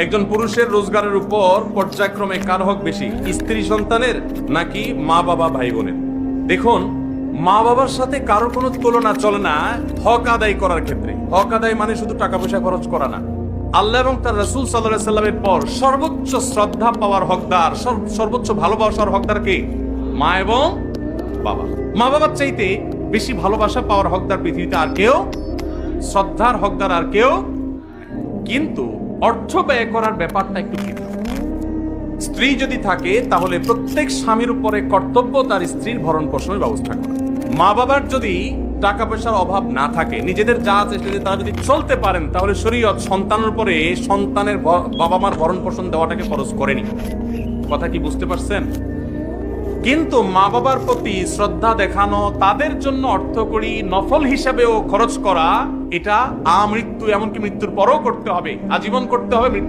একজন পুরুষের রোজগারের উপর পর্যায়ক্রমে কার হক বেশি, স্ত্রী সন্তানের নাকি মা বাবা ভাই বোনের? দেখুন, মা বাবার সাথে কারো কোনো তুলনা চলে না হক আদায় করার ক্ষেত্রে। হক আদায় মানে শুধু টাকা পয়সা খরচ করা না। আল্লাহ এবং তার রাসূল সাল্লাল্লাহু আলাইহি সাল্লামের পর সর্বোচ্চ শ্রদ্ধা পাওয়ার হকদার, সর্বোচ্চ ভালোবাসার হকদার কে? মা এবং বাবা। মা বাবার চাইতে বেশি ভালোবাসা পাওয়ার হকদার পৃথিবীতে আর কেউ, শ্রদ্ধার হকদার আর কেউ। কিন্তু অর্থ ব্যয় করার ব্যাপারটা একটু ভিন্ন। স্ত্রী যদি থাকে তাহলে প্রত্যেক স্বামীর উপরে কর্তব্য তার স্ত্রীর ভরণ পোষণের ব্যবস্থা করা। মা বাবার যদি টাকা পয়সার অভাব না থাকে, নিজেদের যা আছে সেটা তারা যদি চলতে পারেন, তাহলে শরীয়ত সন্তানের উপরে সন্তানের বাবা মার ভরণ পোষণ দেওয়াটাকে ফরজ করেনি। কথা কি বুঝতে পারছেন? কিন্তু মা বাবার প্রতি শ্রদ্ধা দেখানো, তাদের জন্য অর্থকড়ি নফল হিসাবেও খরচ করা, এটা আমৃত্যু, এমনকি মৃত্যুর পরও করতে হবে, আজীবন করতে হবে।